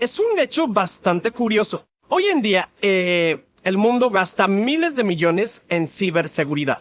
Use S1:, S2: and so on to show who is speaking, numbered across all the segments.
S1: Es un hecho bastante curioso. Hoy en día, el mundo gasta miles de millones en ciberseguridad.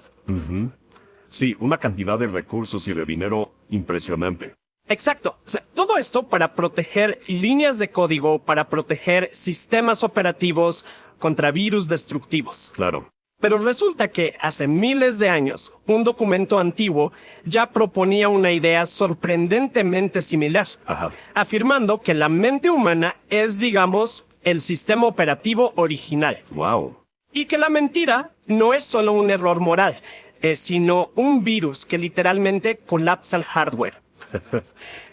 S2: Sí, una cantidad de recursos y de dinero impresionante.
S1: Exacto. O sea, todo esto para proteger líneas de código, para proteger sistemas operativos contra virus destructivos.
S2: Claro.
S1: Pero resulta que hace miles de años, un documento antiguo ya proponía una idea sorprendentemente similar,
S2: Ajá.
S1: afirmando que la mente humana es, digamos, el sistema operativo original.
S2: Wow.
S1: Y que la mentira no es solo un error moral, sino un virus que literalmente colapsa el hardware.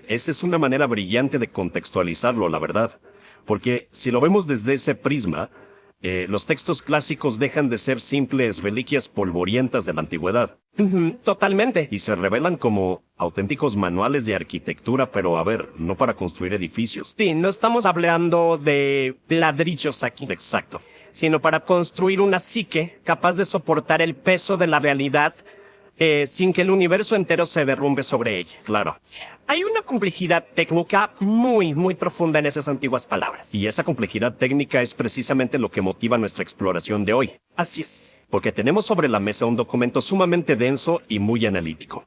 S2: Esa es una manera brillante de contextualizarlo, la verdad. Porque si lo vemos desde ese prisma, los textos clásicos dejan de ser simples reliquias polvorientas de la antigüedad
S1: Totalmente.
S2: y se revelan como auténticos manuales de arquitectura, pero a ver, no para construir edificios.
S1: Sí, no estamos hablando de ladrillos aquí,
S2: Exacto.
S1: sino para construir una psique capaz de soportar el peso de la realidad sin que el universo entero se derrumbe sobre ella.
S2: Claro.
S1: Hay una complejidad técnica muy profunda en esas antiguas palabras.
S2: Y esa complejidad técnica es precisamente lo que motiva nuestra exploración de hoy.
S1: Así es.
S2: Porque tenemos sobre la mesa un documento sumamente denso y muy analítico.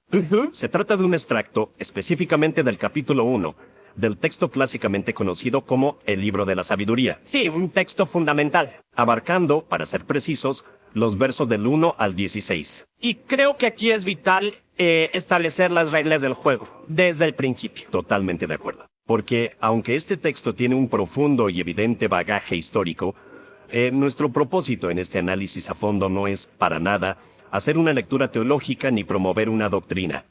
S2: Se trata de un extracto, específicamente del capítulo 1, del texto clásicamente conocido como el Libro de la Sabiduría,
S1: Sí, un texto fundamental.
S2: abarcando, para ser precisos, los versos del 1 al 16.
S1: Y creo que aquí es vital establecer las reglas del juego desde el principio.
S2: Totalmente de acuerdo. Porque, aunque este texto tiene un profundo y evidente bagaje histórico, nuestro propósito en este análisis a fondo no es, para nada, hacer una lectura teológica ni promover una doctrina.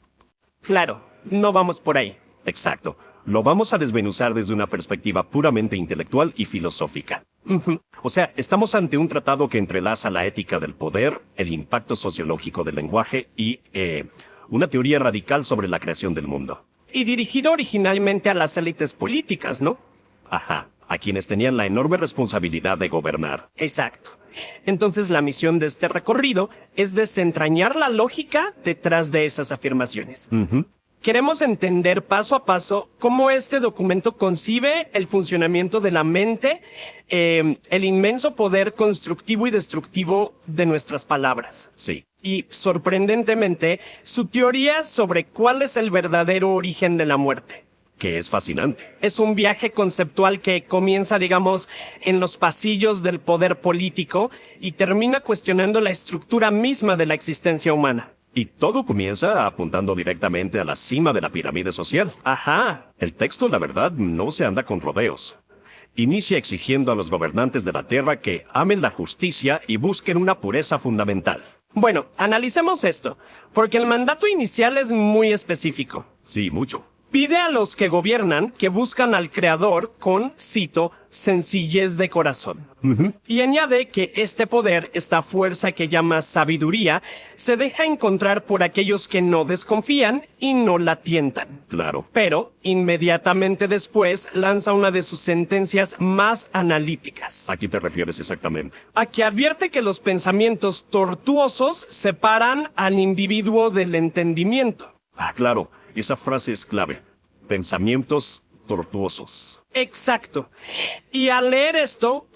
S1: Claro, no vamos por ahí.
S2: Exacto. Lo vamos a desmenuzar desde una perspectiva puramente intelectual y filosófica. O sea, estamos ante un tratado que entrelaza la ética del poder, el impacto sociológico del lenguaje y una teoría radical sobre la creación del mundo.
S1: Y dirigido originalmente a las élites políticas, ¿no?
S2: Ajá, a quienes tenían la enorme responsabilidad de gobernar.
S1: Exacto. Entonces la misión de este recorrido es desentrañar la lógica detrás de esas afirmaciones. Queremos entender paso a paso cómo este documento concibe el funcionamiento de la mente, el inmenso poder constructivo y destructivo de nuestras palabras.
S2: Sí.
S1: Y, sorprendentemente, su teoría sobre cuál es el verdadero origen de la muerte.
S2: Que es fascinante.
S1: Es un viaje conceptual que comienza, digamos, en los pasillos del poder político y termina cuestionando la estructura misma de la existencia humana.
S2: Y todo comienza apuntando directamente a la cima de la pirámide social.
S1: Ajá.
S2: El texto, la verdad, no se anda con rodeos. Inicia exigiendo a los gobernantes de la Tierra que amen la justicia y busquen una pureza fundamental.
S1: Bueno, analicemos esto, porque el mandato inicial es muy específico.
S2: Sí, mucho.
S1: Pide a los que gobiernan que buscan al Creador con, cito, sencillez de corazón. Y añade que este poder, esta fuerza que llama sabiduría, se deja encontrar por aquellos que no desconfían y no la tientan.
S2: Claro.
S1: Pero, inmediatamente después, lanza una de sus sentencias más analíticas.
S2: ¿A qué te refieres exactamente?
S1: A que advierte que los pensamientos tortuosos separan al individuo del entendimiento.
S2: Ah, claro. Esa frase es clave. Pensamientos tortuosos.
S1: Exacto. Y al leer esto,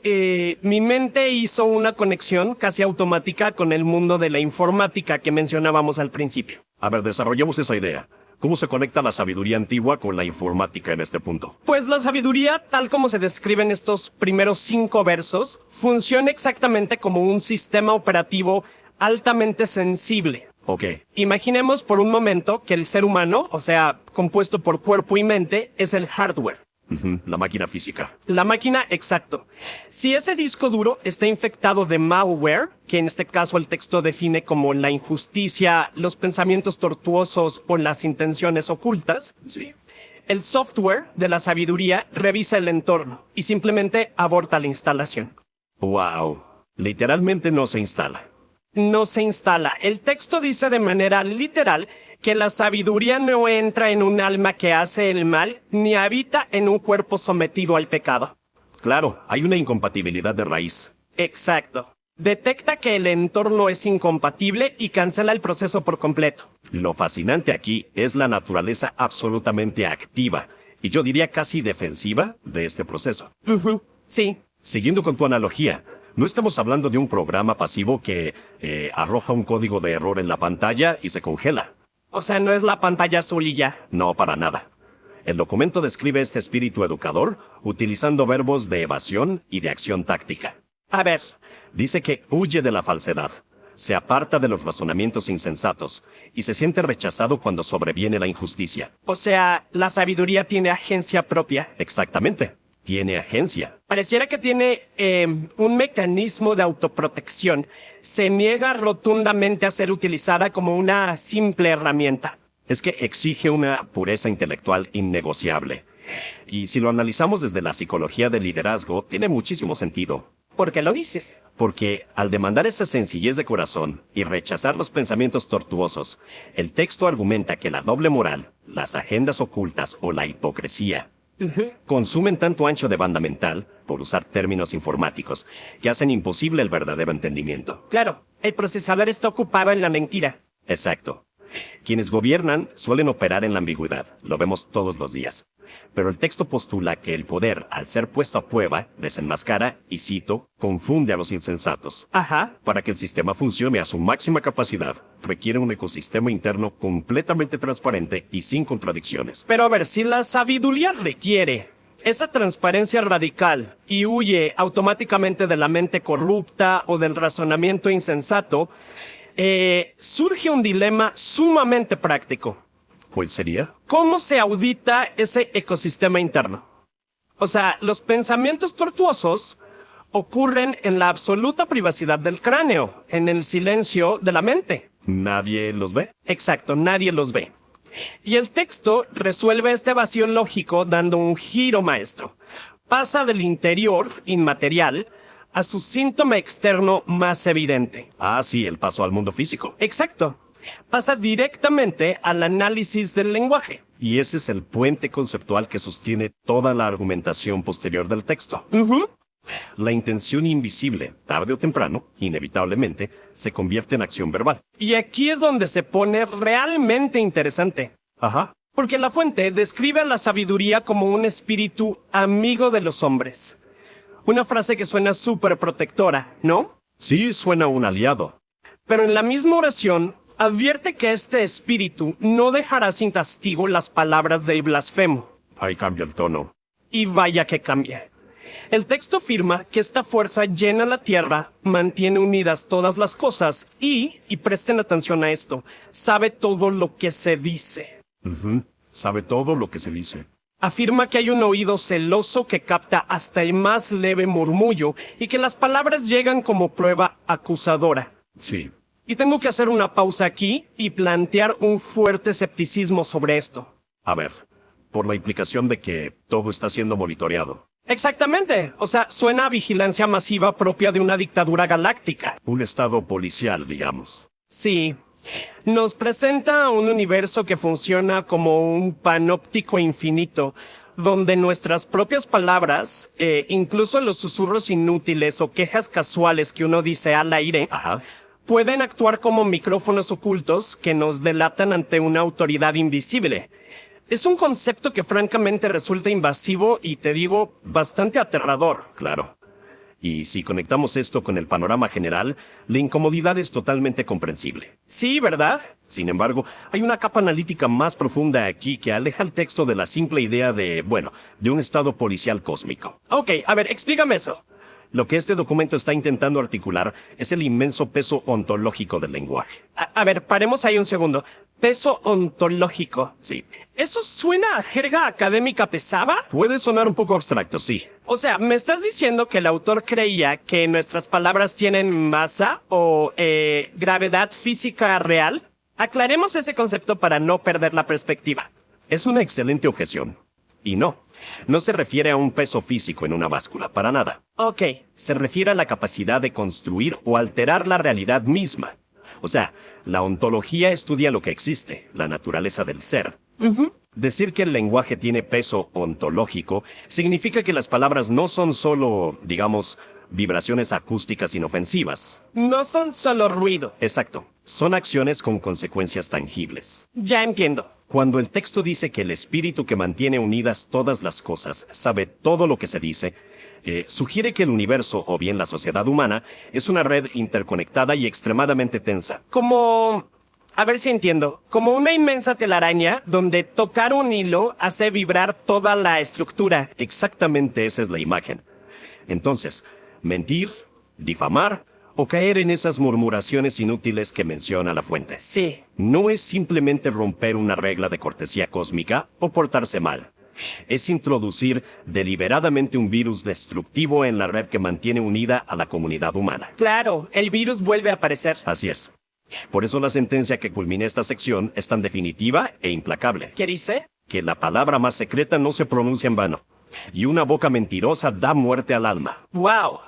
S1: mi mente hizo una conexión casi automática con el mundo de la informática que mencionábamos al principio.
S2: A ver, desarrollemos esa idea. ¿Cómo se conecta la sabiduría antigua con la informática en este punto?
S1: Pues la sabiduría, tal como se describe en estos primeros 5 versos, funciona exactamente como un sistema operativo altamente sensible.
S2: Ok.
S1: Imaginemos por un momento que el ser humano, o sea, compuesto por cuerpo y mente, es el hardware.
S2: La máquina física.
S1: La máquina, exacto. Si ese disco duro está infectado de malware, que en este caso el texto define como la injusticia, los pensamientos tortuosos o las intenciones ocultas,
S2: Sí.
S1: el software de la sabiduría revisa el entorno y simplemente aborta la instalación.
S2: Wow. Literalmente no se instala.
S1: No se instala. El texto dice de manera literal que la sabiduría no entra en un alma que hace el mal, ni habita en un cuerpo sometido al pecado.
S2: Claro, hay una incompatibilidad de raíz.
S1: Exacto. Detecta que el entorno es incompatible y cancela el proceso por completo.
S2: Lo fascinante aquí es la naturaleza absolutamente activa, y yo diría casi defensiva de este proceso.
S1: Sí.
S2: Siguiendo con tu analogía, no estamos hablando de un programa pasivo que arroja un código de error en la pantalla y se congela.
S1: O sea, no es la pantalla azul y ya.
S2: No, para nada. El documento describe este espíritu educador utilizando verbos de evasión y de acción táctica.
S1: A ver,
S2: Dice que huye de la falsedad, se aparta de los razonamientos insensatos y se siente rechazado cuando sobreviene la injusticia.
S1: o sea, la sabiduría tiene agencia propia.
S2: Exactamente. Tiene agencia.
S1: Pareciera que tiene un mecanismo de autoprotección. Se niega rotundamente a ser utilizada como una simple herramienta.
S2: Es que exige una pureza intelectual innegociable. Y si lo analizamos desde la psicología del liderazgo, tiene muchísimo sentido.
S1: ¿Por qué lo dices?
S2: Porque al demandar esa sencillez de corazón y rechazar los pensamientos tortuosos, el texto argumenta que la doble moral, las agendas ocultas o la hipocresía consumen tanto ancho de banda mental, por usar términos informáticos, que hacen imposible el verdadero entendimiento.
S1: Claro, el procesador está ocupado en la mentira.
S2: Exacto. Quienes gobiernan suelen operar en la ambigüedad, lo vemos todos los días. Pero el texto postula que el poder, al ser puesto a prueba, desenmascara, y cito, confunde a los insensatos.
S1: Ajá.
S2: Para que el sistema funcione a su máxima capacidad, requiere un ecosistema interno completamente transparente y sin contradicciones.
S1: Pero a ver, si la sabiduría requiere esa transparencia radical y huye automáticamente de la mente corrupta o del razonamiento insensato, surge un dilema sumamente práctico.
S2: ¿Cuál sería?
S1: ¿Cómo se audita ese ecosistema interno? O sea, los pensamientos tortuosos ocurren en la absoluta privacidad del cráneo, en el silencio de la mente.
S2: ¿Nadie los ve?
S1: Exacto, nadie los ve. Y el texto resuelve este vacío lógico dando un giro maestro. Pasa del interior, inmaterial, a su síntoma externo más evidente.
S2: Ah, sí, el paso al mundo físico.
S1: Exacto. Pasa directamente al análisis del lenguaje.
S2: Y ese es el puente conceptual que sostiene toda la argumentación posterior del texto. La intención invisible, tarde o temprano, inevitablemente, se convierte en acción verbal.
S1: Y aquí es donde se pone realmente interesante.
S2: Ajá.
S1: Porque la fuente describe a la sabiduría como un espíritu amigo de los hombres. Una frase que suena súper protectora, ¿no?
S2: Sí, suena un aliado.
S1: Pero en la misma oración advierte que este espíritu no dejará sin castigo las palabras del blasfemo.
S2: Ahí cambia el tono.
S1: Y vaya que cambia. El texto afirma que esta fuerza llena la tierra, mantiene unidas todas las cosas y presten atención a esto, sabe todo lo que se dice.
S2: Sabe todo lo que se dice.
S1: Afirma que hay un oído celoso que capta hasta el más leve murmullo y que las palabras llegan como prueba acusadora.
S2: Sí.
S1: Y tengo que hacer una pausa aquí y plantear un fuerte escepticismo sobre esto.
S2: A ver, por la implicación de que todo está siendo monitoreado.
S1: Exactamente. O sea, suena a vigilancia masiva propia de una dictadura galáctica.
S2: Un estado policial, digamos.
S1: Sí. Nos presenta un universo que funciona como un panóptico infinito, donde nuestras propias palabras, incluso los susurros inútiles o quejas casuales que uno dice al aire,
S2: Ajá.
S1: pueden actuar como micrófonos ocultos que nos delatan ante una autoridad invisible. Es un concepto que francamente resulta invasivo y, te digo, bastante aterrador.
S2: Claro. Y si conectamos esto con el panorama general, la incomodidad es totalmente comprensible.
S1: Sí, ¿verdad?
S2: Sin embargo, hay una capa analítica más profunda aquí que aleja el texto de la simple idea de un estado policial cósmico.
S1: Ok, a ver, explícame eso.
S2: Lo que este documento está intentando articular es el inmenso peso ontológico del lenguaje.
S1: A ver, paremos ahí un segundo. Peso ontológico.
S2: Sí.
S1: ¿Eso suena a jerga académica pesada?
S2: Puede sonar un poco abstracto, sí.
S1: O sea, ¿me estás diciendo que el autor creía que nuestras palabras tienen masa o gravedad física real? Aclaremos ese concepto para no perder la perspectiva.
S2: Es una excelente objeción. Y no se refiere a un peso físico en una báscula, para nada.
S1: Ok.
S2: Se refiere a la capacidad de construir o alterar la realidad misma. O sea, la ontología estudia lo que existe, la naturaleza del ser. Decir que el lenguaje tiene peso ontológico significa que las palabras no son solo, digamos, vibraciones acústicas inofensivas.
S1: No son solo ruido.
S2: Exacto. Son acciones con consecuencias tangibles.
S1: Ya entiendo.
S2: Cuando el texto dice que el espíritu que mantiene unidas todas las cosas sabe todo lo que se dice, sugiere que el universo, o bien la sociedad humana, es una red interconectada y extremadamente tensa.
S1: Como... A ver si entiendo. Como una inmensa telaraña donde tocar un hilo hace vibrar toda la estructura.
S2: Exactamente esa es la imagen. Entonces, mentir, difamar o caer en esas murmuraciones inútiles que menciona la fuente.
S1: Sí.
S2: No es simplemente romper una regla de cortesía cósmica o portarse mal. Es introducir deliberadamente un virus destructivo en la red que mantiene unida a la comunidad humana.
S1: Claro, el virus vuelve a aparecer.
S2: Así es. Por eso la sentencia que culmina esta sección es tan definitiva e implacable.
S1: ¿Qué dice?
S2: Que la palabra más secreta no se pronuncia en vano. Y una boca mentirosa da muerte al alma.
S1: ¡Wow!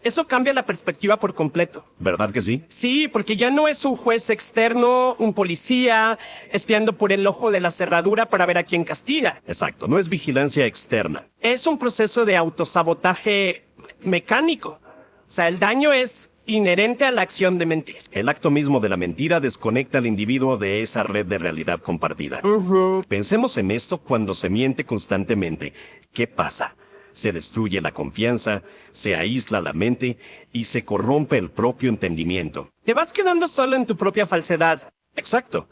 S1: Eso cambia la perspectiva por completo.
S2: ¿Verdad que sí?
S1: Sí, porque ya no es un juez externo, un policía, espiando por el ojo de la cerradura para ver a quién castiga.
S2: Exacto, no es vigilancia externa.
S1: Es un proceso de autosabotaje mecánico. O sea, el daño es inherente a la acción de mentir.
S2: El acto mismo de la mentira desconecta al individuo de esa red de realidad compartida. Pensemos en esto cuando se miente constantemente. ¿Qué pasa? Se destruye la confianza, se aísla la mente y se corrompe el propio entendimiento.
S1: Te vas quedando solo en tu propia falsedad.
S2: Exacto.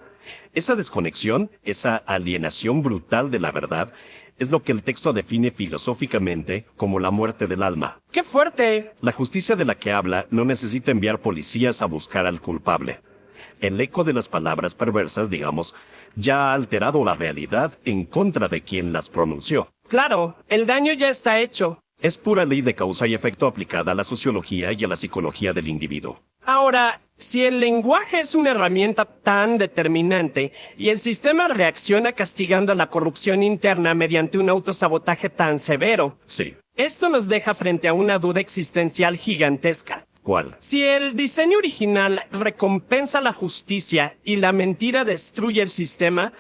S2: Esa desconexión, esa alienación brutal de la verdad, es lo que el texto define filosóficamente como la muerte del alma.
S1: ¡Qué fuerte!
S2: La justicia de la que habla no necesita enviar policías a buscar al culpable. El eco de las palabras perversas, digamos, ya ha alterado la realidad en contra de quien las pronunció.
S1: Claro, el daño ya está hecho.
S2: Es pura ley de causa y efecto aplicada a la sociología y a la psicología del individuo.
S1: Ahora, si el lenguaje es una herramienta tan determinante y el sistema reacciona castigando la corrupción interna mediante un autosabotaje tan severo,
S2: Sí.
S1: esto nos deja frente a una duda existencial gigantesca.
S2: ¿Cuál?
S1: Si el diseño original recompensa la justicia y la mentira destruye el sistema,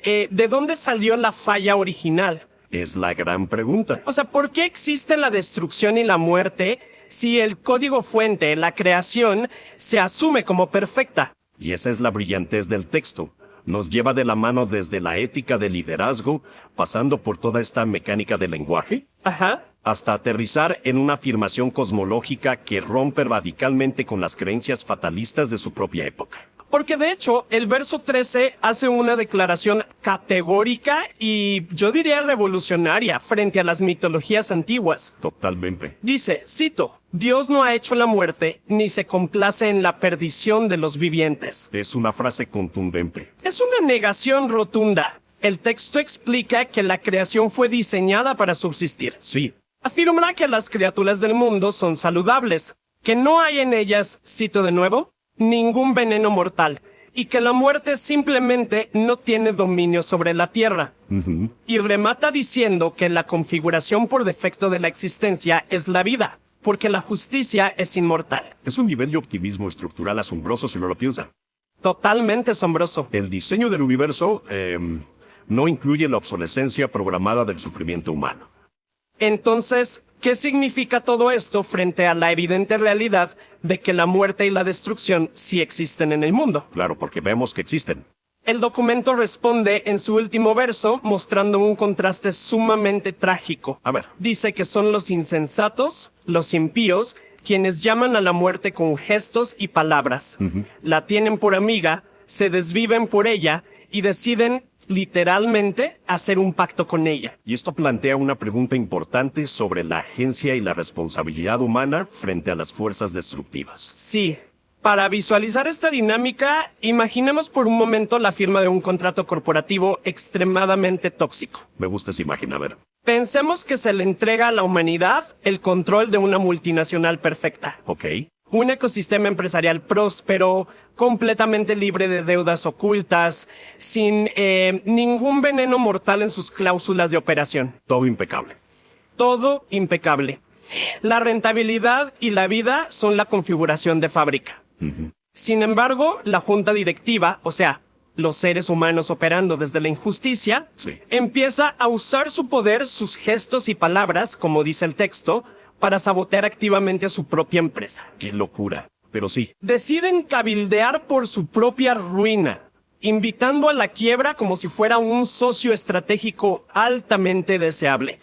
S1: ¿de dónde salió la falla original?
S2: Es la gran pregunta.
S1: O sea, ¿por qué existe la destrucción y la muerte si el código fuente, la creación, se asume como perfecta?
S2: Y esa es la brillantez del texto. Nos lleva de la mano desde la ética del liderazgo, pasando por toda esta mecánica del lenguaje,
S1: Ajá.
S2: hasta aterrizar en una afirmación cosmológica que rompe radicalmente con las creencias fatalistas de su propia época.
S1: Porque de hecho, el verso 13 hace una declaración categórica y yo diría revolucionaria frente a las mitologías antiguas.
S2: Totalmente.
S1: Dice, cito, Dios no ha hecho la muerte ni se complace en la perdición de los vivientes.
S2: Es una frase contundente.
S1: Es una negación rotunda. El texto explica que la creación fue diseñada para subsistir.
S2: Sí,
S1: Afirma que las criaturas del mundo son saludables, que no hay en ellas, cito de nuevo, ningún veneno mortal, y que la muerte simplemente no tiene dominio sobre la tierra. Y remata diciendo que la configuración por defecto de la existencia es la vida, porque la justicia es inmortal.
S2: es un nivel de optimismo estructural asombroso si uno lo piensa.
S1: Totalmente asombroso.
S2: El diseño del universo no incluye la obsolescencia programada del sufrimiento humano.
S1: Entonces, ¿qué significa todo esto frente a la evidente realidad de que la muerte y la destrucción sí existen en el mundo?
S2: Claro, porque vemos que existen.
S1: El documento responde en su último verso mostrando un contraste sumamente trágico.
S2: A ver.
S1: Dice que son los insensatos, los impíos, quienes llaman a la muerte con gestos y palabras. La tienen por amiga, se desviven por ella y deciden literalmente hacer un pacto con ella.
S2: Y esto plantea una pregunta importante sobre la agencia y la responsabilidad humana frente a las fuerzas destructivas.
S1: Sí. Para visualizar esta dinámica, imaginemos por un momento la firma de un contrato corporativo extremadamente tóxico.
S2: Me gusta esa imagen, a ver.
S1: Pensemos que se le entrega a la humanidad el control de una multinacional perfecta.
S2: Ok.
S1: Un ecosistema empresarial próspero, completamente libre de deudas ocultas, sin ningún veneno mortal en sus cláusulas de operación.
S2: Todo impecable.
S1: Todo impecable. La rentabilidad y la vida son la configuración de fábrica. Sin embargo, la junta directiva, o sea, los seres humanos operando desde la injusticia,
S2: Sí.
S1: empieza a usar su poder, sus gestos y palabras, como dice el texto, para sabotear activamente a su propia empresa.
S2: Qué locura. Pero sí,
S1: Deciden cabildear por su propia ruina. invitando a la quiebra como si fuera un socio estratégico altamente deseable.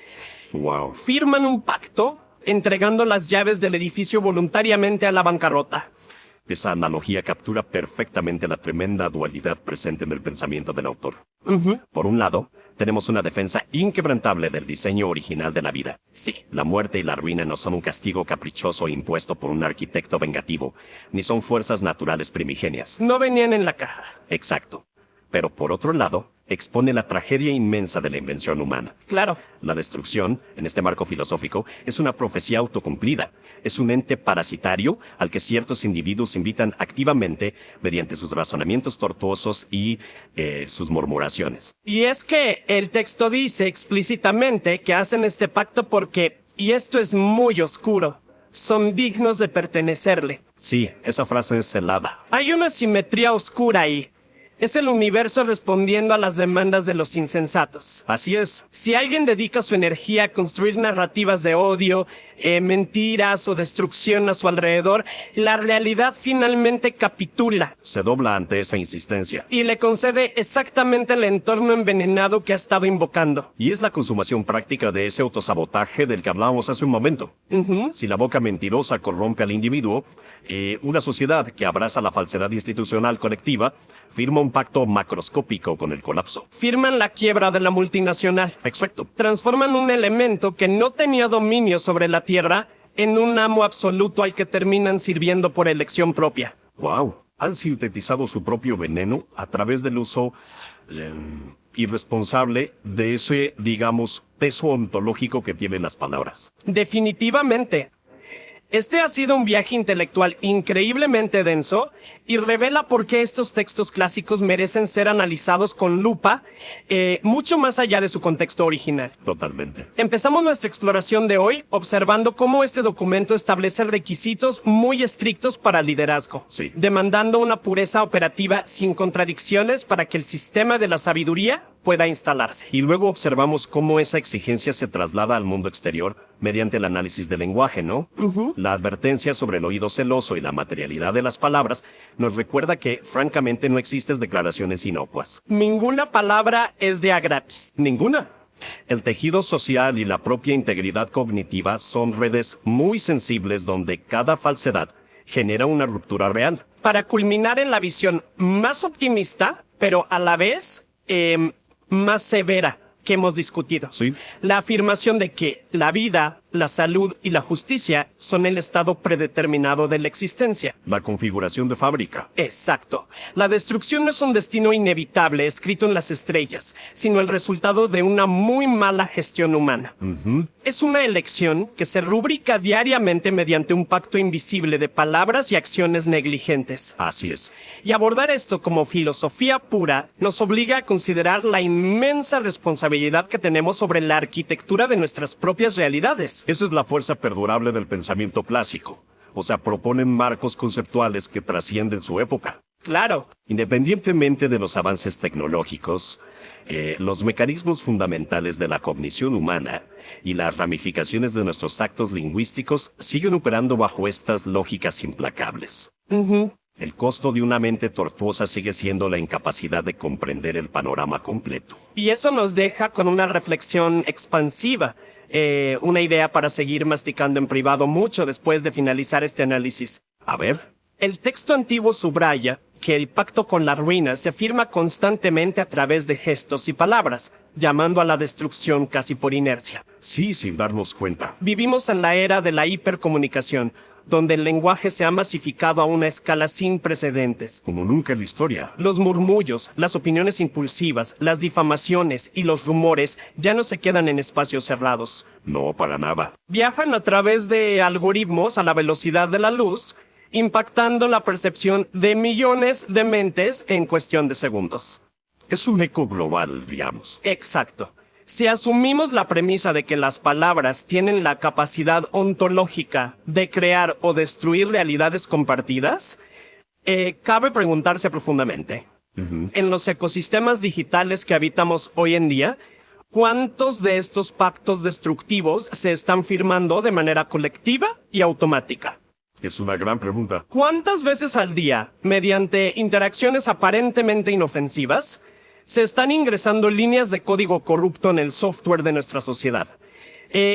S2: Wow.
S1: Firman un pacto entregando las llaves del edificio voluntariamente a la bancarrota.
S2: Esa analogía captura perfectamente la tremenda dualidad presente en el pensamiento del autor. Por un lado, tenemos una defensa inquebrantable del diseño original de la vida. Sí, la muerte y la ruina no son un castigo caprichoso impuesto por un arquitecto vengativo, ni son fuerzas naturales primigenias.
S1: No venían en la caja.
S2: Exacto. Pero por otro lado, expone la tragedia inmensa de la invención humana.
S1: Claro.
S2: La destrucción, en este marco filosófico, es una profecía autocumplida. Es un ente parasitario al que ciertos individuos invitan activamente mediante sus razonamientos tortuosos y sus murmuraciones.
S1: Y es que el texto dice explícitamente que hacen este pacto porque, y esto es muy oscuro, son dignos de pertenecerle.
S2: Sí, esa frase es helada.
S1: Hay una simetría oscura ahí. Es el universo respondiendo a las demandas de los insensatos.
S2: Así es.
S1: Si alguien dedica su energía a construir narrativas de odio, mentiras o destrucción a su alrededor, la realidad finalmente capitula
S2: Se dobla ante esa insistencia.
S1: y le concede exactamente el entorno envenenado que ha estado invocando.
S2: Y es la consumación práctica de ese autosabotaje del que hablábamos hace un momento. Si la boca mentirosa corrompe al individuo, una sociedad que abraza la falsedad institucional colectiva firma un pacto macroscópico con el colapso.
S1: Firman la quiebra de la multinacional.
S2: Exacto.
S1: Transforman un elemento que no tenía dominio sobre la Tierra en un amo absoluto al que terminan sirviendo por elección propia.
S2: Wow. Han sintetizado su propio veneno a través del uso irresponsable de ese, digamos, peso ontológico que tienen las palabras.
S1: Definitivamente. Este ha sido un viaje intelectual increíblemente denso y revela por qué estos textos clásicos merecen ser analizados con lupa, mucho más allá de su contexto original.
S2: Totalmente.
S1: Empezamos nuestra exploración de hoy observando cómo este documento establece requisitos muy estrictos para el liderazgo,
S2: Sí.
S1: demandando una pureza operativa sin contradicciones para que el sistema de la sabiduría pueda instalarse.
S2: Y luego observamos cómo esa exigencia se traslada al mundo exterior mediante el análisis del lenguaje, ¿no? La advertencia sobre el oído celoso y la materialidad de las palabras nos recuerda que, francamente, no existen declaraciones inocuas.
S1: Ninguna palabra es de a gratis.
S2: Ninguna. El tejido social y la propia integridad cognitiva son redes muy sensibles donde cada falsedad genera una ruptura real.
S1: Para culminar en la visión más optimista, pero a la vez más severa que hemos discutido.
S2: Sí.
S1: La afirmación de que la vida, la salud y la justicia son el estado predeterminado de la existencia.
S2: La configuración de fábrica.
S1: Exacto. La destrucción no es un destino inevitable escrito en las estrellas, sino el resultado de una muy mala gestión humana. Es una elección que se rubrica diariamente mediante un pacto invisible de palabras y acciones negligentes.
S2: Así es.
S1: Y abordar esto como filosofía pura nos obliga a considerar la inmensa responsabilidad que tenemos sobre la arquitectura de nuestras propias realidades.
S2: Esa es la fuerza perdurable del pensamiento clásico. O sea, proponen marcos conceptuales que trascienden su época.
S1: Claro.
S2: Independientemente de los avances tecnológicos, los mecanismos fundamentales de la cognición humana y las ramificaciones de nuestros actos lingüísticos siguen operando bajo estas lógicas implacables. El costo de una mente tortuosa sigue siendo la incapacidad de comprender el panorama completo.
S1: Y eso nos deja con una reflexión expansiva, una idea para seguir masticando en privado mucho después de finalizar este análisis.
S2: A ver,
S1: El texto antiguo subraya que el pacto con la ruina se afirma constantemente a través de gestos y palabras, llamando a la destrucción casi por inercia.
S2: sí, sin darnos cuenta.
S1: Vivimos en la era de la hipercomunicación, donde el lenguaje se ha masificado a una escala sin precedentes.
S2: Como nunca en la historia.
S1: Los murmullos, las opiniones impulsivas, las difamaciones y los rumores ya no se quedan en espacios cerrados.
S2: No, para nada.
S1: Viajan a través de algoritmos a la velocidad de la luz, impactando la percepción de millones de mentes en cuestión de segundos.
S2: Es un eco global, digamos.
S1: Exacto. Si asumimos la premisa de que las palabras tienen la capacidad ontológica de crear o destruir realidades compartidas, cabe preguntarse profundamente. En los ecosistemas digitales que habitamos hoy en día, ¿cuántos de estos pactos destructivos se están firmando de manera colectiva y automática?
S2: Es una gran pregunta.
S1: ¿Cuántas veces al día, mediante interacciones aparentemente inofensivas, se están ingresando líneas de código corrupto en el software de nuestra sociedad?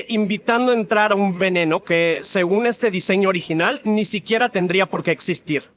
S1: Invitando a entrar a un veneno que, según este diseño original, ni siquiera tendría por qué existir.